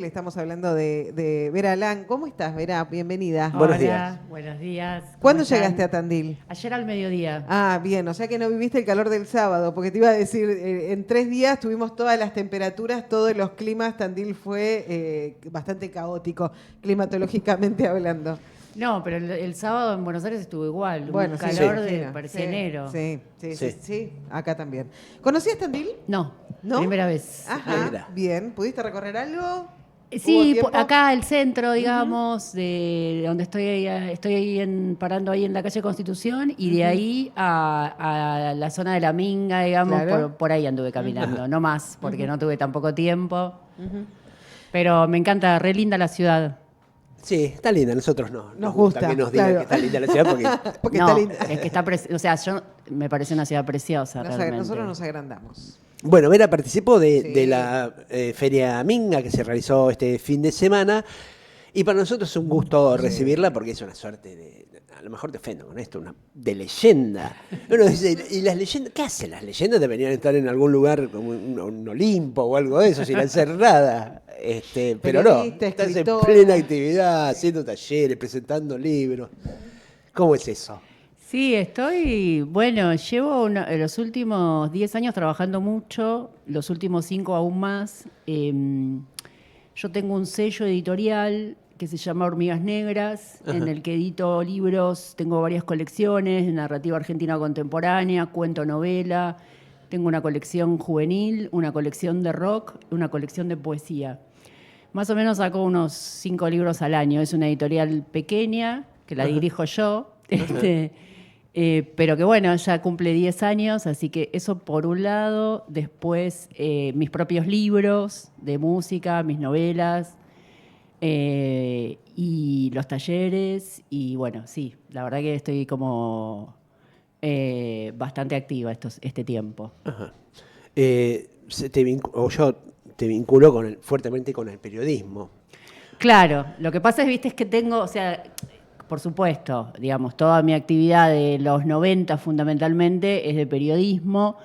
Le estamos hablando de Vera Lang. ¿Cómo estás, Vera? Bienvenida. Buenos Hola, días. buenos días. ¿Cuándo están? llegaste a Tandil? Ayer al mediodía. Ah, bien, o sea que no viviste el calor del sábado, porque te iba a decir, en 3 días tuvimos todas las temperaturas, todos los climas. Tandil fue bastante caótico, climatológicamente hablando. No, pero el sábado en Buenos Aires estuvo igual. Bueno, un sí, calor me de imagino. parecía enero. Sí, acá también. ¿Conocías Tandil? No, ¿No? primera vez. Ajá, Mira. bien. ¿Pudiste recorrer algo? ¿Hubo Sí, tiempo? acá el centro, digamos, de donde estoy ahí parando ahí en la calle Constitución y de ahí a la zona de la Minga, digamos, Claro. por ahí anduve caminando. No más, porque no tuve tan poco tiempo. Pero me encanta, re linda la ciudad. Sí, está linda. Nosotros no. Nos gusta, que nos digan claro. que está linda la ciudad porque Porque No, está linda. es que está, o sea, me parece una ciudad preciosa realmente. Nosotros nos agrandamos. bueno, Vera participó de, Sí. de la Feria Minga que se realizó este fin de semana y para nosotros es un gusto Sí. recibirla porque es una suerte de, a lo mejor te ofendo con esto, de leyenda. Uno dice, ¿y las leyendas? ¿Qué hacen las leyendas? Deberían estar en algún lugar como un Olimpo o algo de eso, sin hacer nada. Pero no, Periodista, estás en escritora. plena actividad, haciendo talleres, presentando libros. ¿Cómo es eso? Sí, bueno, llevo los últimos 10 años trabajando mucho, los últimos 5 aún más. Yo tengo un sello editorial que se llama Hormigas Negras, en el que edito libros, tengo varias colecciones de narrativa argentina contemporánea, cuento, novela, tengo una colección juvenil, una colección de rock, una colección de poesía. Más o menos saco unos 5 libros al año. Es una editorial pequeña, que la dirijo yo, pero que bueno, ya cumple 10 años, así que eso por un lado. Después mis propios libros de música, mis novelas y los talleres. Y bueno, sí, la verdad que estoy como bastante activa este tiempo. Ajá. Yo te vinculo fuertemente con el periodismo. Claro, lo que pasa viste, es que tengo, o sea, por supuesto, digamos, toda mi actividad de los 90 fundamentalmente es de periodismo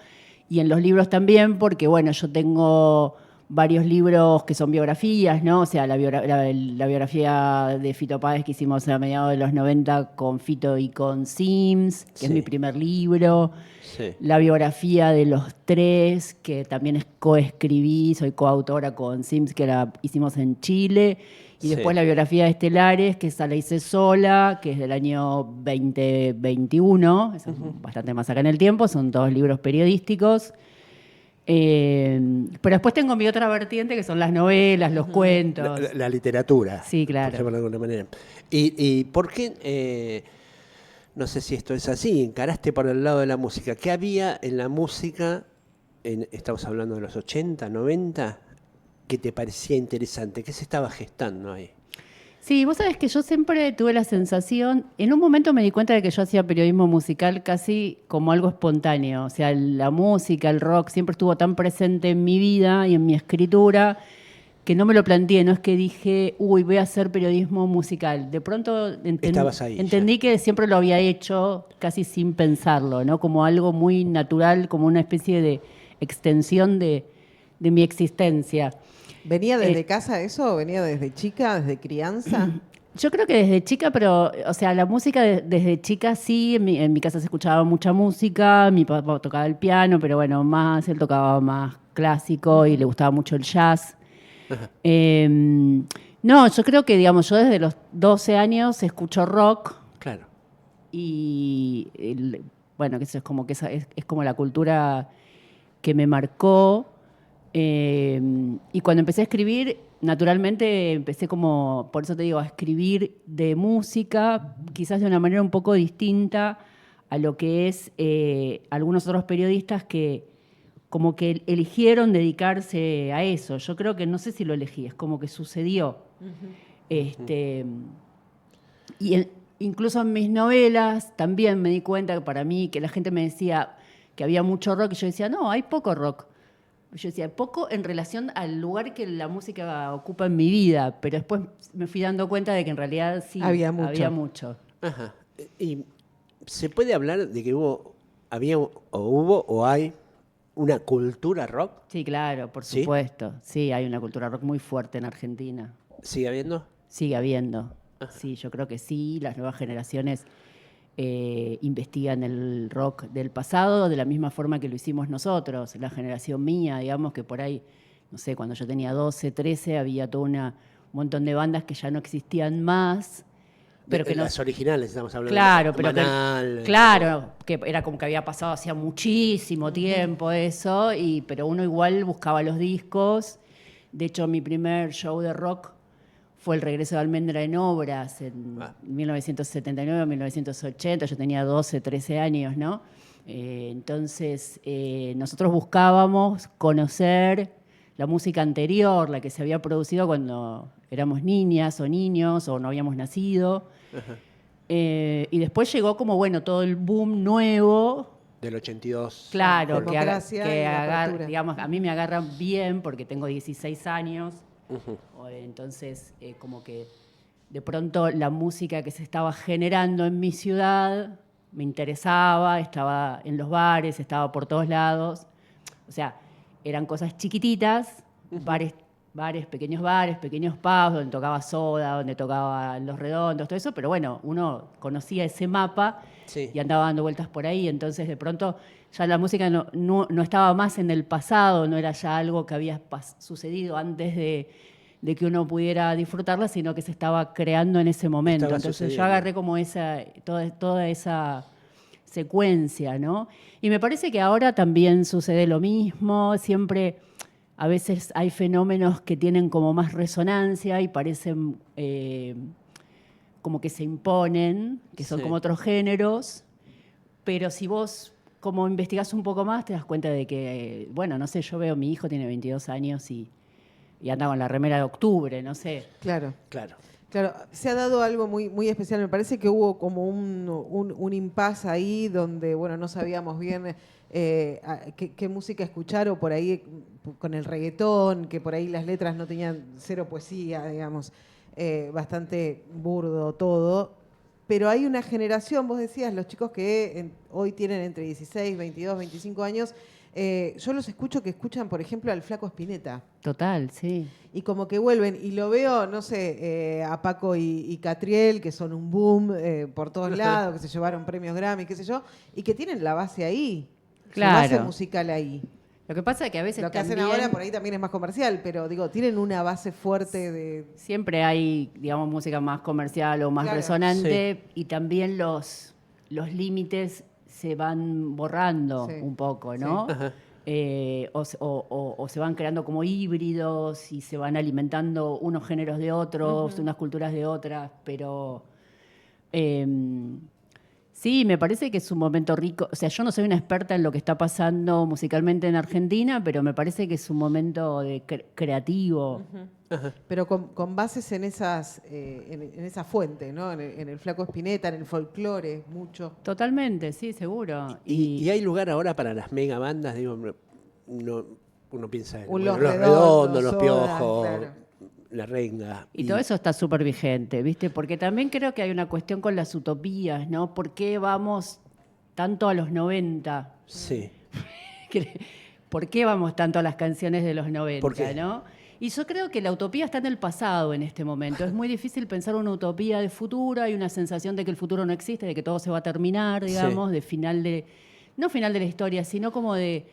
y en los libros también, porque bueno, yo tengo varios libros que son biografías, ¿no? O sea, la biografía de Fito Páez que hicimos a mediados de los 90 con Fito y con Sims, que Sí. es mi primer libro. Sí. La biografía de los tres, que también coescribí, soy coautora con Sims, que la hicimos en Chile. Y después Sí. la biografía de Estelares, que esa la hice sola, que es del año 2021, es bastante más acá en el tiempo, son todos libros periodísticos. Pero después tengo mi otra vertiente, que son las novelas, los cuentos. La literatura, Sí, claro. por llamarlo de alguna manera. ¿Y por qué, no sé si esto es así, encaraste por el lado de la música? ¿Qué había en la música, estamos hablando de los 80, 90, que te parecía interesante? ¿Qué se estaba gestando ahí? Sí, vos sabés que yo siempre tuve la sensación, en un momento me di cuenta de que yo hacía periodismo musical casi como algo espontáneo, o sea, la música, el rock siempre estuvo tan presente en mi vida y en mi escritura que no me lo planteé, no es que dije, uy, voy a hacer periodismo musical. De pronto Estabas ahí entendí que siempre lo había hecho casi sin pensarlo, ¿no? Como algo muy natural, como una especie de extensión de mi existencia. ¿Venía desde casa eso? ¿Venía desde chica, desde crianza? Yo creo que desde chica, pero, o sea, la música desde chica sí, en mi casa se escuchaba mucha música, mi papá tocaba el piano, pero bueno, él tocaba más clásico y le gustaba mucho el jazz. No, yo creo que, digamos, yo desde los 12 años escucho rock Claro. y, bueno, que eso es como, es como la cultura que me marcó. Y cuando empecé a escribir, naturalmente empecé como, por eso te digo, a escribir de música, quizás de una manera un poco distinta a lo que es algunos otros periodistas que como que eligieron dedicarse a eso. Yo creo que no sé si lo elegí, es como que sucedió. Incluso en mis novelas también me di cuenta que para mí, que la gente me decía que había mucho rock, y yo decía, no, hay poco rock. Yo decía, poco en relación al lugar que la música ocupa en mi vida, pero después me fui dando cuenta de que en realidad sí, Había mucho. había mucho. Ajá. ¿Y se puede hablar de que hubo o hay una cultura rock? Sí, claro, por ¿Sí? supuesto. Sí, hay una cultura rock muy fuerte en Argentina. ¿Sigue habiendo? Sigue habiendo. Sí, yo creo que sí. Las nuevas generaciones investigan el rock del pasado de la misma forma que lo hicimos nosotros. La generación mía, digamos que por ahí, no sé, cuando yo tenía 12, 13, había todo un montón de bandas que ya no existían más. Pero que Las originales, estamos hablando. Claro, de pero Manal, claro, que era como que había pasado hacía muchísimo tiempo eso, pero uno igual buscaba los discos. De hecho, mi primer show de rock fue el regreso de Almendra en Obras en 1979 o 1980. Yo tenía 12, 13 años, ¿no? Entonces, nosotros buscábamos conocer la música anterior, la que se había producido cuando éramos niñas o niños o no habíamos nacido. Y después llegó como, bueno, todo el boom nuevo. Del 82. Claro, Democracia y apertura. digamos, a mí me agarran bien porque tengo 16 años. Entonces, como que de pronto la música que se estaba generando en mi ciudad me interesaba, estaba en los bares, estaba por todos lados. O sea, eran cosas chiquititas, pequeños pubs, donde tocaba Soda, donde tocaba Los Redondos, todo eso, pero bueno, uno conocía ese mapa y andaba dando vueltas por ahí, entonces de pronto ya la música no estaba más en el pasado, no era ya algo que había sucedido antes de que uno pudiera disfrutarla, sino que se estaba creando en ese momento. Entonces yo agarré como toda esa secuencia, ¿no? Y me parece que ahora también sucede lo mismo, siempre a veces hay fenómenos que tienen como más resonancia y parecen como que se imponen, que son como otros géneros, pero si vos como investigás un poco más te das cuenta de que, bueno, no sé, yo veo, mi hijo tiene 22 años y anda con la remera de Octubre, no sé. Claro. Se ha dado algo muy, muy especial. Me parece que hubo como un impasse ahí donde, bueno, no sabíamos bien qué música escuchar, o por ahí con el reggaetón, que por ahí las letras no tenían cero poesía, digamos, bastante burdo todo. Pero hay una generación, vos decías, los chicos que hoy tienen entre 16, 22, 25 años, yo los escucho que escuchan, por ejemplo, al Flaco Spinetta. Total, sí. Y como que vuelven, y lo veo, no sé, a Paco y Catriel, que son un boom por todos lados, que se llevaron premios Grammy, qué sé yo, y que tienen la base ahí, claro. La base musical ahí. Lo que pasa es que a veces lo que hacen ahora por ahí también es más comercial, pero digo, tienen una base fuerte de... Siempre hay, digamos, música más comercial o más resonante, y también los límites se van borrando un poco, ¿no? O se van creando como híbridos y se van alimentando unos géneros de otros, unas culturas de otras, pero sí, me parece que es un momento rico. O sea, yo no soy una experta en lo que está pasando musicalmente en Argentina, pero me parece que es un momento creativo. Pero con bases en esa fuente, ¿no? En el Flaco Spinetta, en el folclore, mucho. Totalmente, sí, seguro. ¿Y hay lugar ahora para las mega bandas? Digo, uno piensa en Los Redondos, Los Soda, Piojos, claro. La Renga. Y todo eso está súper vigente, ¿viste? Porque también creo que hay una cuestión con las utopías, ¿no? ¿Por qué vamos tanto a los 90? Sí. ¿Por qué vamos tanto a las canciones de los 90, ¿Por qué? ¿no? Y yo creo que la utopía está en el pasado en este momento. Es muy difícil pensar una utopía de futuro. Hay una sensación de que el futuro no existe, de que todo se va a terminar, digamos, no final de la historia, sino como de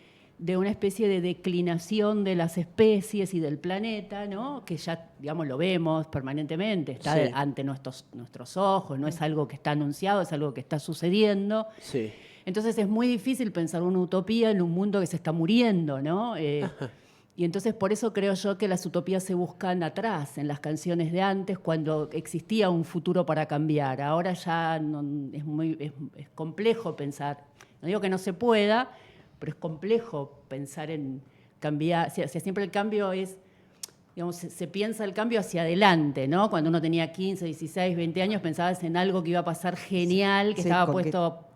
una especie de declinación de las especies y del planeta, ¿no? Que ya, digamos, lo vemos permanentemente, está ante nuestros ojos, no es algo que está anunciado, es algo que está sucediendo. Sí. Entonces es muy difícil pensar una utopía en un mundo que se está muriendo, ¿no? Y entonces por eso creo yo que las utopías se buscan atrás, en las canciones de antes, cuando existía un futuro para cambiar. Ahora ya es complejo pensar, no digo que no se pueda, pero es complejo pensar en cambiar. O sea, siempre el cambio es, digamos, se piensa el cambio hacia adelante, ¿no? Cuando uno tenía 15, 16, 20 años, pensabas en algo que iba a pasar genial, que estaba puesto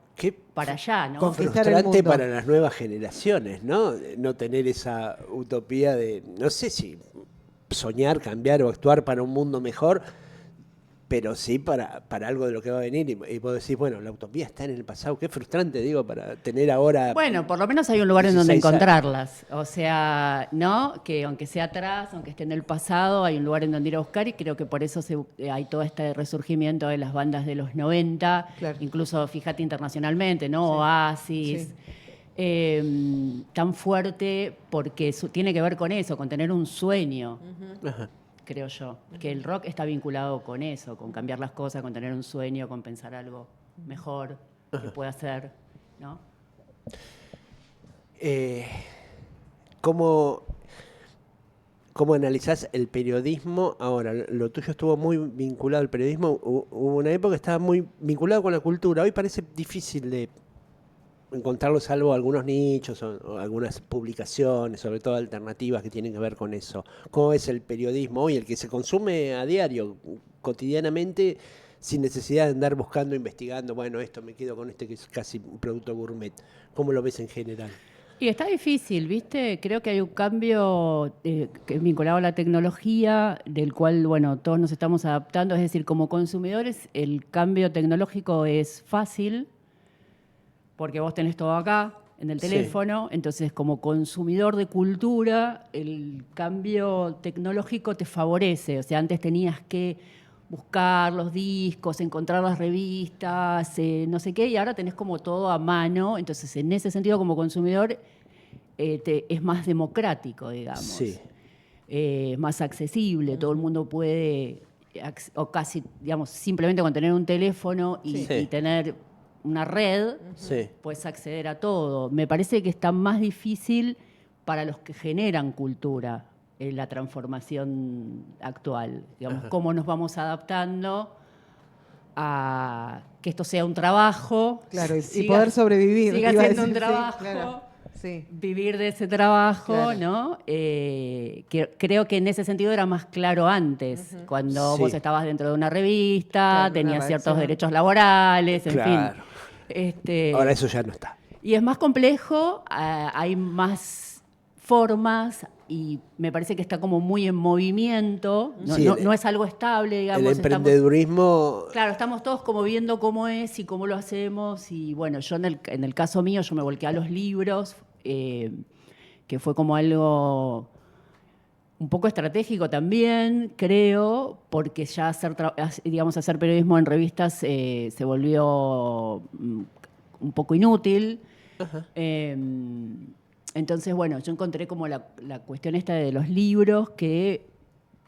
para allá, ¿no? Frustrante para las nuevas generaciones, ¿no? No tener esa utopía de, no sé si soñar, cambiar o actuar para un mundo mejor, pero sí para algo de lo que va a venir. Y vos decís, bueno, la utopía está en el pasado. Qué frustrante, digo, para tener ahora... Bueno, por lo menos hay un lugar en donde 16 años. encontrarlas. O sea, ¿no? Que aunque sea atrás, aunque esté en el pasado, hay un lugar en donde ir a buscar y creo que por eso hay todo este resurgimiento de las bandas de los 90, Claro. incluso, fíjate, internacionalmente, ¿no? Sí. Oasis. Sí. Tan fuerte porque tiene que ver con eso, con tener un sueño. Ajá. Creo yo, que el rock está vinculado con eso, con cambiar las cosas, con tener un sueño, con pensar algo mejor que pueda ser, ¿no? ¿Cómo analizás el periodismo ahora? Lo tuyo estuvo muy vinculado al periodismo. Hubo una época que estaba muy vinculado con la cultura. Hoy parece difícil de encontrarlo, salvo algunos nichos o algunas publicaciones, sobre todo alternativas que tienen que ver con eso. ¿Cómo es el periodismo hoy, el que se consume a diario, cotidianamente, sin necesidad de andar buscando, investigando, bueno, esto me quedo con este que es casi un producto gourmet? ¿Cómo lo ves en general? Y está difícil, ¿viste? Creo que hay un cambio que es vinculado a la tecnología, del cual, bueno, todos nos estamos adaptando. Es decir, como consumidores, el cambio tecnológico es fácil, porque vos tenés todo acá, en el teléfono. Sí. Entonces, como consumidor de cultura, el cambio tecnológico te favorece. O sea, antes tenías que buscar los discos, encontrar las revistas, no sé qué, y ahora tenés como todo a mano. Entonces, en ese sentido, como consumidor, es más democrático, digamos. Sí. Es más accesible, todo el mundo puede, o casi, digamos, simplemente con tener un teléfono y tener una red, puedes acceder a todo. Me parece que está más difícil para los que generan cultura la transformación actual. Digamos, cómo nos vamos adaptando a que esto sea un trabajo. Claro, y poder sobrevivir. Siga siendo un trabajo. Sí, claro. Sí. Vivir de ese trabajo, claro. ¿No? Que creo que en ese sentido era más claro antes, cuando vos estabas dentro de una revista, claro, tenías ciertos derechos laborales, en fin. Ahora eso ya no está. Y es más complejo, hay más formas y me parece que está como muy en movimiento, no es algo estable, digamos. El emprendedurismo... Claro, estamos todos como viendo cómo es y cómo lo hacemos y bueno, yo en el caso mío yo me volqué a los libros, que fue como algo un poco estratégico también, creo, porque ya hacer periodismo en revistas se volvió un poco inútil. Entonces, bueno, yo encontré como la cuestión esta de los libros que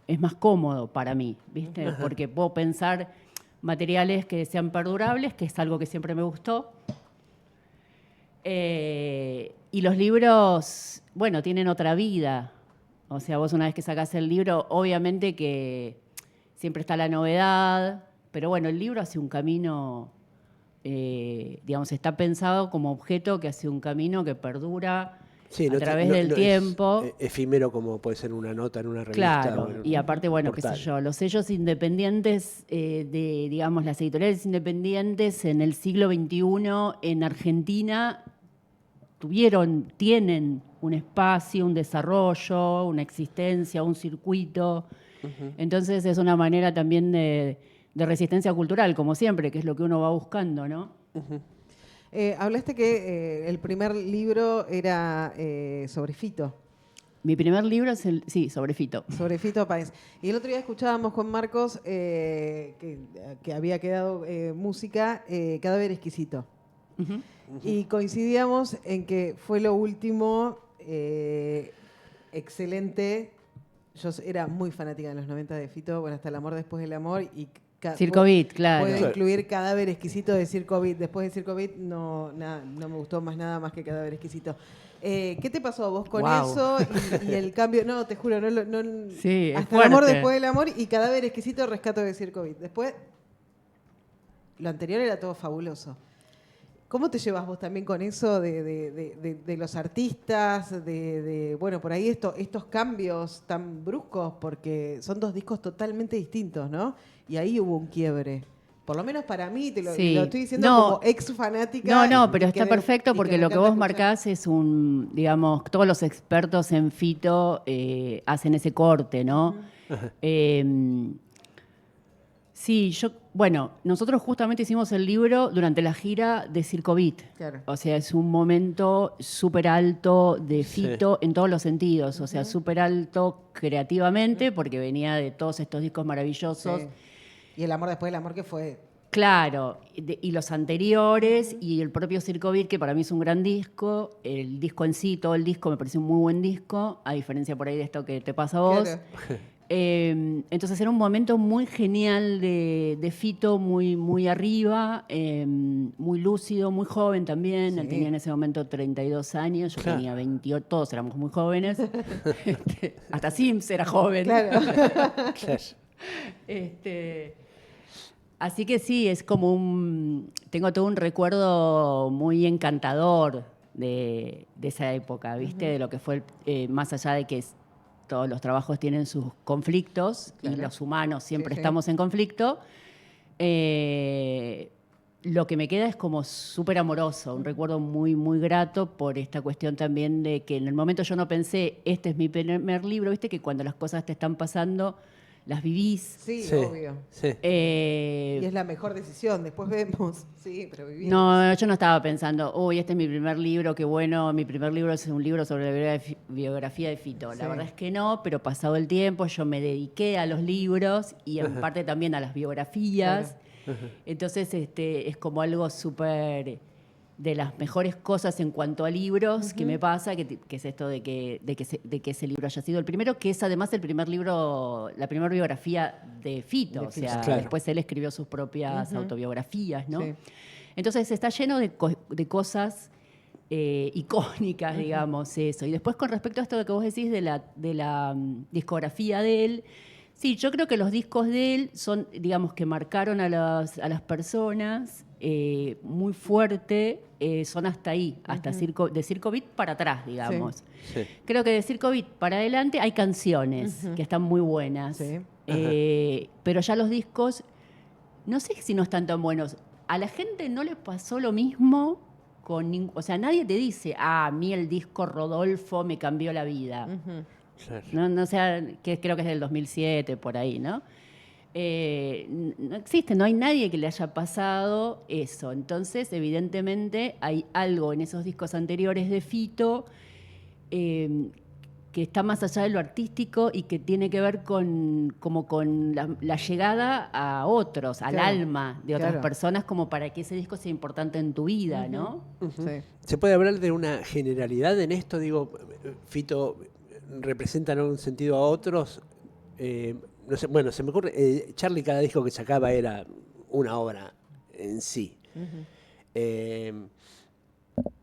es más cómodo para mí, ¿viste? Porque puedo pensar materiales que sean perdurables, que es algo que siempre me gustó. Y los libros, bueno, tienen otra vida. O sea, vos una vez que sacás el libro, obviamente que siempre está la novedad, pero bueno, el libro hace un camino, digamos, está pensado como objeto que hace un camino que perdura a través del tiempo. Es efímero como puede ser una nota en una revista. Claro, y aparte, bueno, qué sé yo, los sellos independientes, digamos, las editoriales independientes en el siglo XXI en Argentina tienen un espacio, un desarrollo, una existencia, un circuito. Entonces es una manera también de resistencia cultural, como siempre, que es lo que uno va buscando, ¿no? Hablaste que el primer libro era sobre Fito. Mi primer libro es sobre Fito. Sobre Fito Páez. Y el otro día escuchábamos con Marcos que había quedado música, Cadáver Exquisito. Y coincidíamos en que fue lo último excelente. Yo era muy fanática en los 90 de Fito, bueno, hasta El amor después del amor. Y Circo Beat, claro. Puede incluir Cadáver Exquisito de Circo Beat. Después de Circo Beat no me gustó más nada más que Cadáver Exquisito. ¿Qué te pasó a vos con eso y el cambio? No, te juro, sí, hasta El amor después del amor y Cadáver Exquisito, Rescato de Circo Beat. Después, lo anterior era todo fabuloso. ¿Cómo te llevas vos también con eso de los artistas, bueno, por ahí estos cambios tan bruscos? Porque son dos discos totalmente distintos, ¿no? Y ahí hubo un quiebre. Por lo menos para mí, lo estoy diciendo como ex fanática. No, pero está perfecto porque lo que vos marcás es digamos, todos los expertos en Fito hacen ese corte, ¿no? Sí, bueno, nosotros justamente hicimos el libro durante la gira de Circo Beat. Claro. O sea, es un momento súper alto de Fito en todos los sentidos. O sea, súper alto creativamente porque venía de todos estos discos maravillosos. Sí. Y el amor después del amor que fue... Claro, y los anteriores y el propio Circo Beat, que para mí es un gran disco. El disco en sí, todo el disco me parece un muy buen disco, a diferencia por ahí de esto que te pasa a vos. Claro. Entonces era un momento muy genial de Fito, muy, muy arriba, muy lúcido, muy joven también. Sí. Él tenía en ese momento 32 años, yo Claro. tenía 28, todos éramos muy jóvenes. Hasta Sims era joven. Claro. Claro. Así que sí, es como tengo todo un recuerdo muy encantador de esa época, ¿viste? De lo que fue, más allá de que todos los trabajos tienen sus conflictos y Claro. los humanos siempre Sí. estamos en conflicto. Lo que me queda es como súper amoroso, un recuerdo muy, muy grato por esta cuestión también de que en el momento yo no pensé, este es mi primer libro, ¿viste? Que cuando las cosas te están pasando, las vivís. Sí, Sí, obvio. sí. Y es la mejor decisión, después vemos. Sí, pero vivimos. No, yo no estaba pensando, uy, este es mi primer libro, qué bueno, mi primer libro es un libro sobre la biografía de Fito. Sí. La verdad es que no, pero pasado el tiempo yo me dediqué a los libros y en parte también a las biografías. Claro. Entonces es como algo súper de las mejores cosas en cuanto a libros que me pasa, que es esto de que ese libro haya sido el primero, que es además el primer libro, la primera biografía de Fito. De O Fito. sea, Claro. después él escribió sus propias autobiografías, ¿no? Sí. Entonces está lleno de cosas icónicas, digamos, eso. Y después con respecto a esto que vos decís de la discografía de él, sí, yo creo que los discos de él son, digamos, que marcaron a las personas muy fuerte, son hasta ahí, hasta de Circo Beat para atrás, digamos. Sí. Creo que de Circo Beat para adelante hay canciones que están muy buenas, Sí. pero ya los discos, no sé si no están tan buenos. A la gente no le pasó lo mismo o sea, nadie te dice, a mí el disco Rodolfo me cambió la vida. Claro. No sé, que creo que es del 2007, por ahí, ¿no? No existe, no hay nadie que le haya pasado eso. Entonces, evidentemente, hay algo en esos discos anteriores de Fito que está más allá de lo artístico y que tiene que ver con la llegada a otros, al Claro, alma de otras claro. personas, como para que ese disco sea importante en tu vida, ¿no? Sí. ¿Se puede hablar de una generalidad en esto? Digo, Fito representa en un sentido a otros. No sé, bueno, se me ocurre, Charlie cada disco que sacaba era una obra en sí.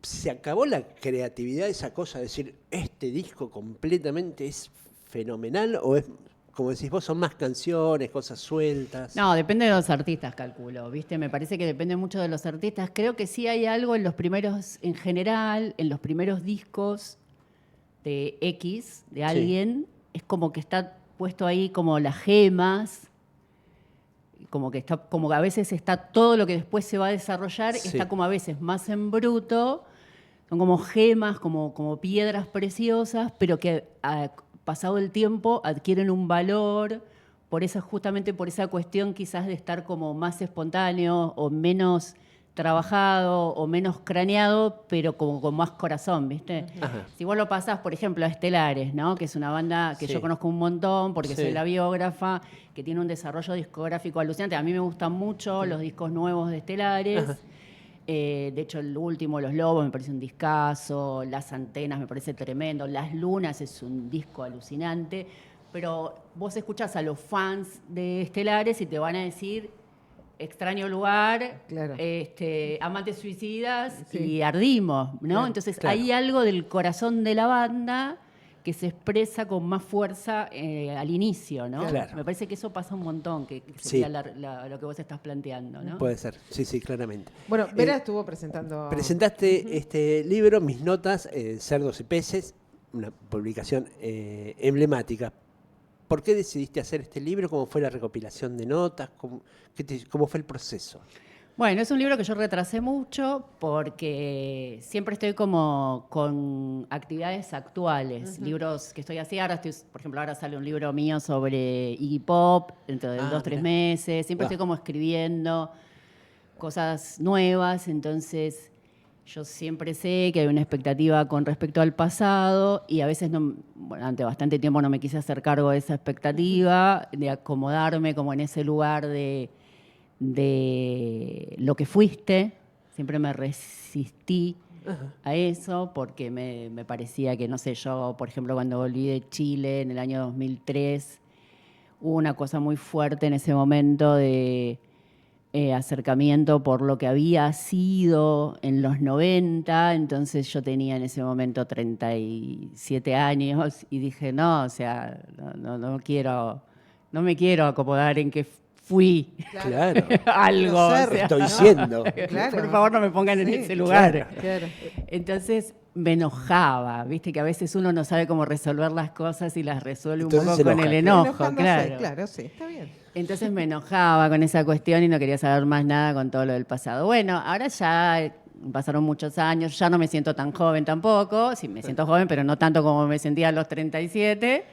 ¿Se acabó la creatividad, esa cosa de decir, este disco completamente es fenomenal? ¿O es, como decís vos, son más canciones, cosas sueltas? No, depende de los artistas, calculo, ¿viste? Me parece que depende mucho de los artistas. Creo que sí hay algo en los primeros, en general, en los primeros discos de X, de alguien, es como que está puesto ahí como las gemas, como que a veces está todo lo que después se va a desarrollar, Sí. está como a veces más en bruto, son como gemas, como piedras preciosas, pero que pasado el tiempo adquieren un valor justamente por esa cuestión quizás de estar como más espontáneo o menos trabajado o menos craneado, pero como con más corazón, ¿viste? Ajá. Si vos lo pasás, por ejemplo, a Estelares, ¿no? Que es una banda que Sí. yo conozco un montón porque Sí. soy la biógrafa, que tiene un desarrollo discográfico alucinante. A mí me gustan mucho los discos nuevos de Estelares. Ajá. De hecho, el último, Los Lobos, me parece un discazo. Las Antenas me parece tremendo. Las Lunas es un disco alucinante. Pero vos escuchás a los fans de Estelares y te van a decir Extraño Lugar, Claro. Amantes Suicidas Sí. y Ardimos, ¿no? Claro, Entonces claro. hay algo del corazón de la banda que se expresa con más fuerza al inicio, ¿no? Claro. Me parece que eso pasa un montón, que Sí. sería lo que vos estás planteando, ¿no? Puede ser, sí, claramente. Bueno, Vera estuvo presentando... Presentaste este libro, Mis Notas, Cerdos y Peces, una publicación emblemática. ¿Por qué decidiste hacer este libro? ¿Cómo fue la recopilación de notas? ¿Cómo fue el proceso? Bueno, es un libro que yo retrasé mucho porque siempre estoy como con actividades actuales, libros que estoy haciendo. Por ejemplo, ahora sale un libro mío sobre Iggy Pop dentro de 2-3 meses. Siempre estoy como escribiendo cosas nuevas, entonces yo siempre sé que hay una expectativa con respecto al pasado y a veces durante bastante tiempo no me quise hacer cargo de esa expectativa, de acomodarme como en ese lugar de lo que fuiste. Siempre me resistí a eso porque me parecía que, no sé, yo, por ejemplo, cuando volví de Chile en el año 2003, hubo una cosa muy fuerte en ese momento de acercamiento por lo que había sido en los 90, entonces yo tenía en ese momento 37 años y dije, no, o sea, no quiero, no me quiero acomodar en que fui Claro. algo. O sea, estoy siendo. Claro. Por favor, no me pongan en Sí, ese lugar. Claro. Entonces me enojaba, viste que a veces uno no sabe cómo resolver las cosas y las resuelve Entonces un se poco con enoja. el enojo, Enojándose, claro. claro, sí, está bien. Entonces me enojaba con esa cuestión y no quería saber más nada con todo lo del pasado. Bueno, ahora ya pasaron muchos años, ya no me siento tan joven tampoco, sí me siento joven, pero no tanto como me sentía a los 37.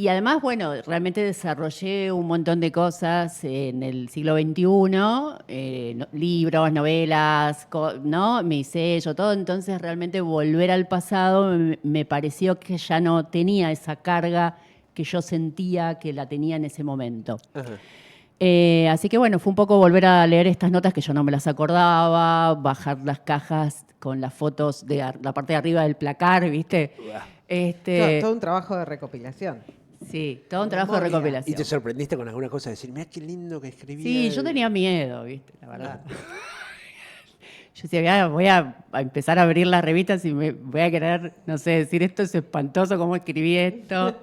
Y además, bueno, realmente desarrollé un montón de cosas en el siglo XXI, libros, novelas, ¿no? Mi sello, todo. Entonces, realmente volver al pasado me pareció que ya no tenía esa carga que yo sentía que la tenía en ese momento. Ajá. Así que bueno, fue un poco volver a leer estas notas que yo no me las acordaba, bajar las cajas con las fotos de la parte de arriba del placar, ¿viste? Todo un trabajo de recopilación. Sí, todo un trabajo de Memoria. recopilación. ¿Y te sorprendiste con alguna cosa? Decir, mira qué lindo que escribía. Sí, yo tenía miedo, ¿viste? La verdad. Yo decía, voy a empezar a abrir las revistas y me voy a querer, no sé, decir esto es espantoso, cómo escribí esto.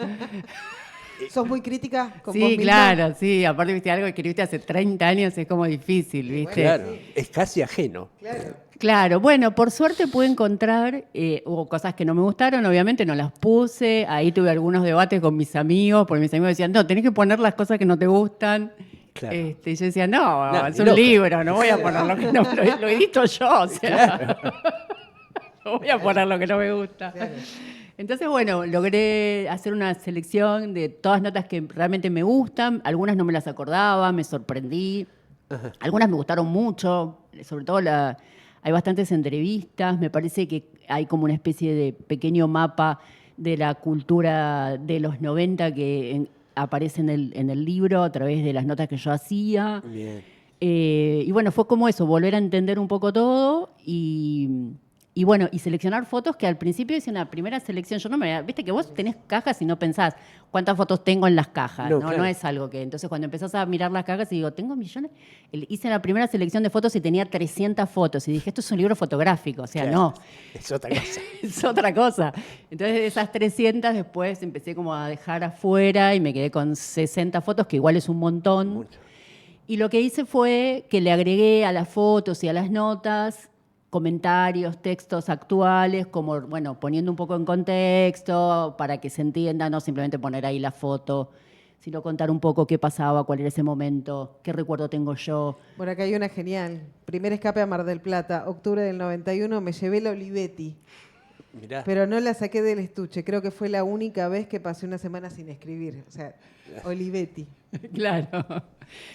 ¿Sos muy crítica con vos Sí, misma? claro, sí. Aparte, viste, algo que escribiste hace 30 años es como difícil, ¿viste? Claro, es casi ajeno. Claro, bueno, por suerte pude encontrar, hubo cosas que no me gustaron, obviamente no las puse, ahí tuve algunos debates con mis amigos, porque mis amigos decían, no, tenés que poner las cosas que no te gustan. Claro. Y yo decía, no, Nah, es ni un loca. libro, no voy a poner lo que no, lo edito yo, o sea, no voy a poner lo que no me gusta. Entonces, bueno, logré hacer una selección de todas notas que realmente me gustan, algunas no me las acordaba, me sorprendí, algunas me gustaron mucho, sobre todo hay bastantes entrevistas, me parece que hay como una especie de pequeño mapa de la cultura de los 90 que aparece en el libro a través de las notas que yo hacía. Bien. Y bueno, fue como eso, volver a entender un poco todo y bueno, y seleccionar fotos que al principio hice una primera selección. Yo no me... Viste que vos tenés cajas y no pensás cuántas fotos tengo en las cajas. No, No, claro. no es algo que... Entonces cuando empezás a mirar las cajas y digo, tengo millones... Hice la primera selección de fotos y tenía 300 fotos. Y dije, esto es un libro fotográfico. O sea, Claro. no. Es otra cosa. Es otra cosa. Entonces de esas 300 después empecé como a dejar afuera y me quedé con 60 fotos, que igual es un montón. Mucho. Y lo que hice fue que le agregué a las fotos y a las notas comentarios, textos actuales, como, bueno, poniendo un poco en contexto para que se entienda, no simplemente poner ahí la foto, sino contar un poco qué pasaba, cuál era ese momento, qué recuerdo tengo yo. Bueno, acá hay una genial. Primer escape a Mar del Plata, octubre del 91, me llevé la Olivetti, Mirá. pero no la saqué del estuche. Creo que fue la única vez que pasé una semana sin escribir. O sea, Olivetti. Claro.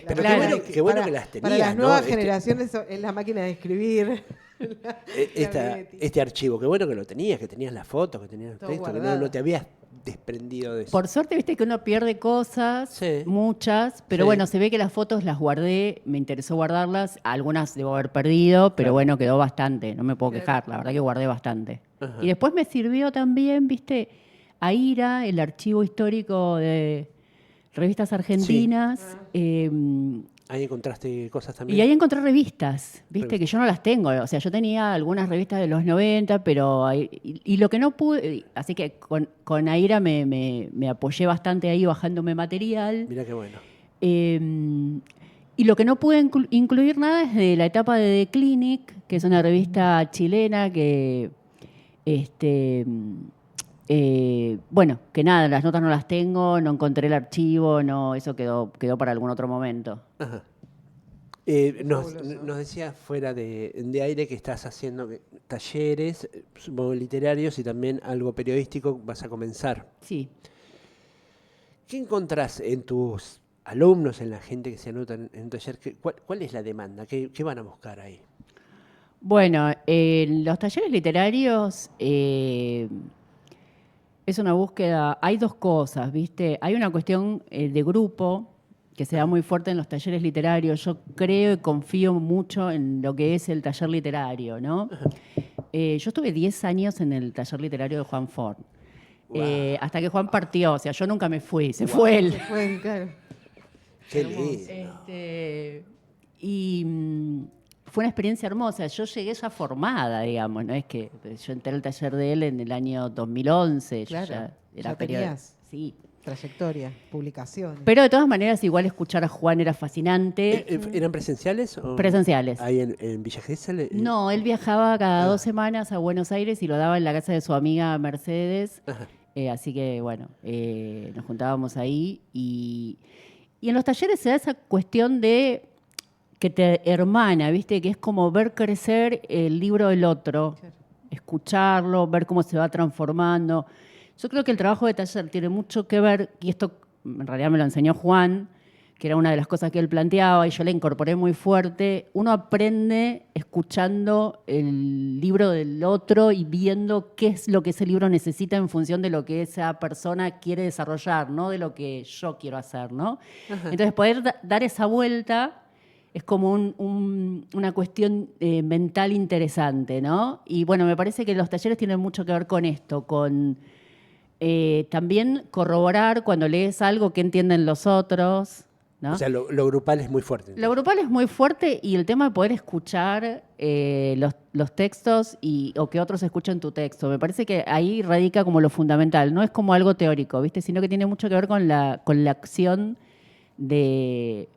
Pero Claro. qué bueno que las tenías, Para las ¿no? nuevas generaciones es la máquina de escribir. Olivetti. Este archivo, qué bueno que lo tenías, que tenías las fotos, que tenías los Todo textos, que guardado. no te habías desprendido de eso. Por suerte, viste que uno pierde cosas, Sí. muchas, pero Sí. bueno, se ve que las fotos las guardé, me interesó guardarlas, algunas debo haber perdido, pero Claro. bueno, quedó bastante, no me puedo quejar, la verdad que guardé bastante. Ajá. Y después me sirvió también, viste, AIRA, el archivo histórico de revistas argentinas, Ahí encontraste cosas también. y ahí encontré revistas, viste, que yo no las tengo. O sea, yo tenía algunas revistas de los 90, pero... Y lo que no pude... Así que con Aira me apoyé bastante ahí bajándome material. Mirá qué bueno. Y lo que no pude incluir nada es de la etapa de The Clinic, que es una revista chilena que... bueno, que nada, las notas no las tengo, no encontré el archivo, no, eso quedó para algún otro momento. Ajá. Fabuloso. Nos decías fuera de aire que estás haciendo talleres, supongo literarios y también algo periodístico vas a comenzar. Sí. ¿Qué encontrás en tus alumnos, en la gente que se anota en un taller? ¿Cuál es la demanda? ¿Qué van a buscar ahí? Bueno, en los talleres literarios es una búsqueda, hay dos cosas, ¿viste? Hay una cuestión de grupo que se da muy fuerte en los talleres literarios. Yo creo y confío mucho en lo que es el taller literario, ¿no? Yo estuve 10 años en el taller literario de Juan Forn. Wow. Hasta que Juan partió, o sea, yo nunca me fui, se fue él. Se fue, claro. Qué Hermoso. lindo. Fue una experiencia hermosa. Yo llegué ya formada, digamos, no es que yo entré al taller de él en el año 2011. Claro, Yo ya era ya periodista. tenías. Sí. Trayectoria, publicaciones. Pero de todas maneras, igual escuchar a Juan era fascinante. ¿Eran presenciales? O Presenciales. ¿Ahí en Villa Gesell? No, él viajaba cada 2 semanas a Buenos Aires y lo daba en la casa de su amiga Mercedes. Ajá. Así que, bueno, nos juntábamos ahí. Y en los talleres se da esa cuestión de que te hermana, ¿viste? Que es como ver crecer el libro del otro, Claro. escucharlo, ver cómo se va transformando. Yo creo que el trabajo de taller tiene mucho que ver, y esto en realidad me lo enseñó Juan, que era una de las cosas que él planteaba, y yo le incorporé muy fuerte. Uno aprende escuchando el libro del otro y viendo qué es lo que ese libro necesita en función de lo que esa persona quiere desarrollar, no de lo que yo quiero hacer, ¿no? Entonces, poder dar esa vuelta es como una cuestión mental interesante, ¿no? Y bueno, me parece que los talleres tienen mucho que ver con esto, con también corroborar cuando lees algo que entienden los otros, ¿no? O sea, lo grupal es muy fuerte. Lo grupal es muy fuerte y el tema de poder escuchar los textos o que otros escuchen tu texto. Me parece que ahí radica como lo fundamental. No es como algo teórico, ¿viste? Sino que tiene mucho que ver con la acción de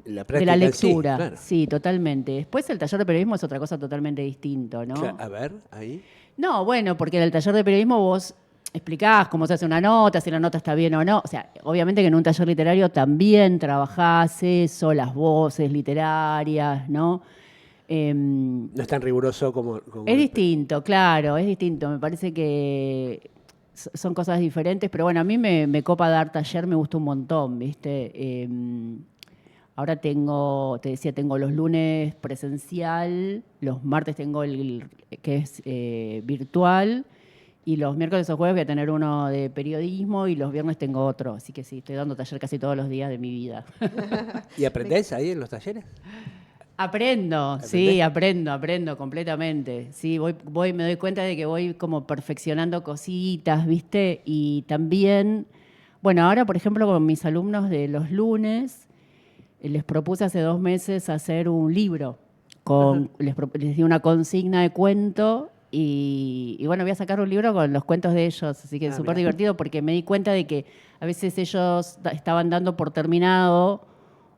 La la práctica en lectura. sí, claro. Sí, totalmente. Después el taller de periodismo es otra cosa totalmente distinta, ¿no? Claro, a ver, ahí. No, bueno, porque en el taller de periodismo vos explicás cómo se hace una nota, si la nota está bien o no. O sea, obviamente que en un taller literario también trabajás eso, las voces literarias, ¿no? No es tan riguroso como Es distinto, claro, es distinto. Me parece que son cosas diferentes, pero bueno, a mí me copa dar taller, me gusta un montón, ¿viste? Ahora te decía, tengo los lunes presencial, los martes tengo el que es virtual, y los miércoles o jueves voy a tener uno de periodismo y los viernes tengo otro. Así que sí, estoy dando taller casi todos los días de mi vida. ¿Y aprendés ahí en los talleres? Aprendo, sí, aprendo completamente. Sí, me doy cuenta de que voy como perfeccionando cositas, ¿viste? Y también, bueno, ahora, por ejemplo, con mis alumnos de los lunes, les propuse hace 2 meses hacer un libro. Les di una consigna de cuento y bueno, voy a sacar un libro con los cuentos de ellos, así que es súper mirá. divertido porque me di cuenta de que a veces ellos estaban dando por terminado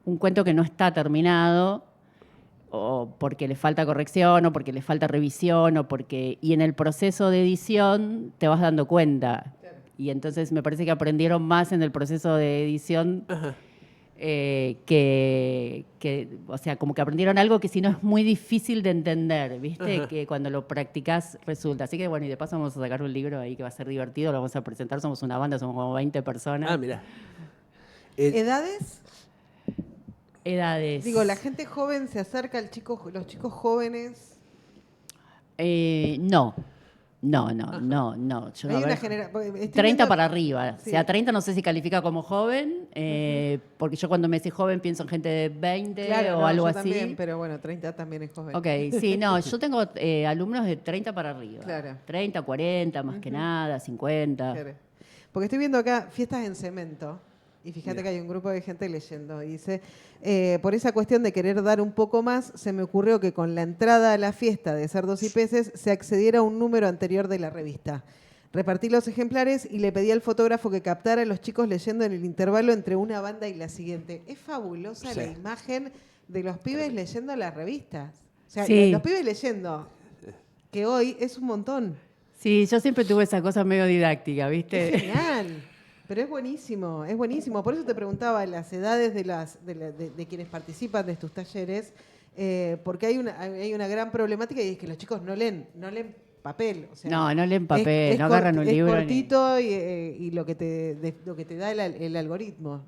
un cuento que no está terminado, o porque le falta corrección, o porque le falta revisión, y en el proceso de edición te vas dando cuenta. Claro. Y entonces me parece que aprendieron más en el proceso de edición o sea, como que aprendieron algo que si no es muy difícil de entender, ¿viste? Que cuando lo practicás resulta. Así que bueno, y de paso vamos a sacar un libro ahí que va a ser divertido, lo vamos a presentar, somos una banda, somos como 20 personas. Ah, mirá. ¿Edades? Edades. Digo, la gente joven se acerca los chicos jóvenes. No. Yo, Hay a una ver, generación. 30 para arriba. Sí. O sea, 30 no sé si califica como joven, porque yo cuando me decís joven pienso en gente de 20 Claro, o no, algo yo así. también, pero bueno, 30 también es joven. Ok, sí, no, yo tengo alumnos de 30 para arriba. Claro. 30, 40, más que nada, 50. Claro. Porque estoy viendo acá fiestas en cemento. Y fíjate Mira. que hay un grupo de gente leyendo. Y dice, por esa cuestión de querer dar un poco más, se me ocurrió que con la entrada a la fiesta de Cerdos y Peces se accediera a un número anterior de la revista. Repartí los ejemplares y le pedí al fotógrafo que captara a los chicos leyendo en el intervalo entre una banda y la siguiente. Es fabulosa Sí. la imagen de los pibes leyendo las revistas. O sea, Sí. los pibes leyendo, que hoy es un montón. Sí, yo siempre tuve esa cosa medio didáctica, Es ¿viste? genial. Pero es buenísimo. Por eso te preguntaba las edades de quienes participan de tus talleres, porque hay una gran problemática y es que los chicos no leen papel. O sea, no leen papel, no agarran un libro. Es cortito y lo que te da el algoritmo.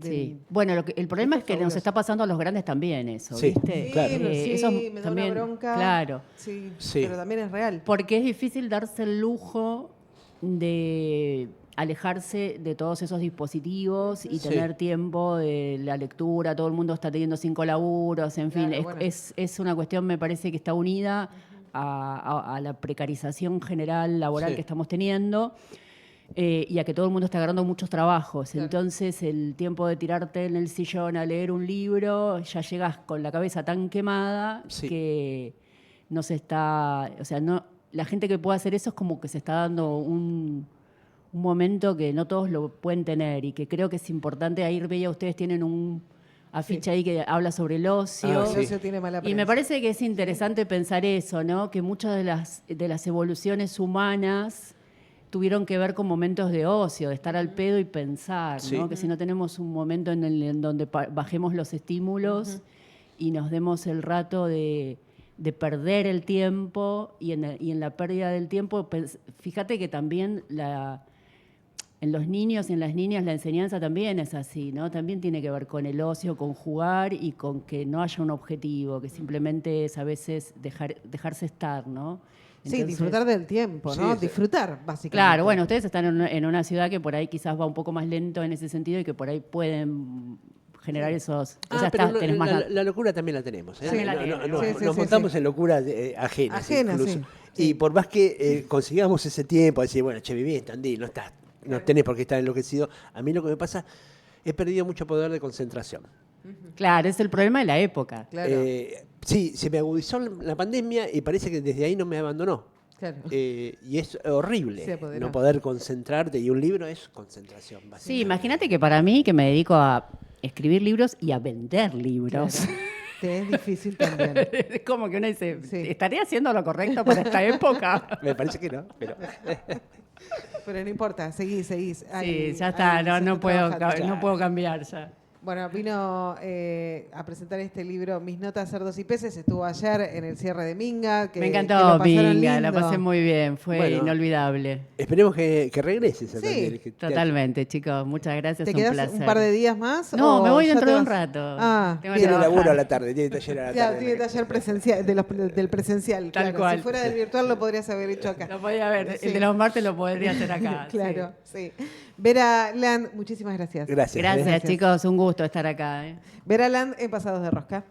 Sí. Bueno, el problema es que nos está pasando a los grandes también eso, Sí, ¿viste? claro. Sí, me da también, una bronca. Claro. Sí, Sí. pero también es real. Porque es difícil darse el lujo de alejarse de todos esos dispositivos y Sí. tener tiempo de la lectura. Todo el mundo está teniendo 5 laburos, en fin. Claro, bueno. Es una cuestión, me parece, que está unida a la precarización general laboral Sí. que estamos teniendo. Y a que todo el mundo está agarrando muchos trabajos. Claro. Entonces, el tiempo de tirarte en el sillón a leer un libro, ya llegas con la cabeza tan quemada Sí. que no se está... O sea, no, la gente que puede hacer eso es como que se está dando un momento que no todos lo pueden tener y que creo que es importante. Ahí veía, ustedes tienen un afiche ahí que habla sobre el ocio. Ah, sí. El ocio tiene mala Y prensa. me parece que es interesante pensar eso, ¿no? Que muchas de las evoluciones humanas tuvieron que ver con momentos de ocio, de estar al pedo y pensar, Sí. ¿no? Que si no tenemos un momento en donde bajemos los estímulos y nos demos el rato de perder el tiempo y en la pérdida del tiempo, fíjate que también en los niños y en las niñas la enseñanza también es así, ¿no? También tiene que ver con el ocio, con jugar y con que no haya un objetivo, que simplemente es a veces dejarse estar, ¿no? Sí, Entonces, disfrutar del tiempo, ¿no? Sí. Disfrutar, básicamente. claro, bueno, ustedes están en una ciudad que por ahí quizás va un poco más lento en ese sentido y que por ahí pueden generar esos... o sea, pero tenés más la locura también la tenemos. ¿eh? También la tenemos. Sí, Nos sí, montamos sí. en locuras ajenas. Ajenas, incluso. sí. Y por más que consigamos ese tiempo, decir, bueno, che, viví, entendí, no tenés por qué estar enloquecido. A mí lo que me pasa, he perdido mucho poder de concentración. Claro, es el problema de la época. Claro, Sí, se me agudizó la pandemia y parece que desde ahí no me abandonó. claro. Y es horrible Se apoderó. no poder concentrarte. Y un libro es concentración, básicamente. Sí, imagínate que para mí, que me dedico a escribir libros y a vender libros, Claro. Te es difícil también. es como que uno dice, Sí. ¿estaré haciendo lo correcto para esta época? Me parece que no, pero... Pero no importa, seguís. Sí, ya está, no puedo cambiar ya. Bueno, vino a presentar este libro, Mis notas, cerdos y peces. Estuvo ayer en el cierre de Minga. Me que encantó, lo pasaron Minga, la lindo. pasé muy bien, fue Bueno. inolvidable. Esperemos que regreses. Sí, también, que te- Totalmente, chicos, muchas gracias, ¿Te un quedas placer. un par de días más? No, o me voy ya dentro te de un vas? rato. Ah, Tengo que Tiene trabajar. laburo a la tarde, tiene taller a la Claro, tarde. tiene taller presencial, del presencial. Tal claro. cual. Si fuera del virtual lo podrías haber hecho acá. Lo podía ver, Sí. el de los martes lo podría hacer acá. Claro, sí. Vera Land, muchísimas gracias. Sí. Gracias. Gracias, Gracias. chicos, un gusto estar acá. Vera Land en Pasados de Rosca.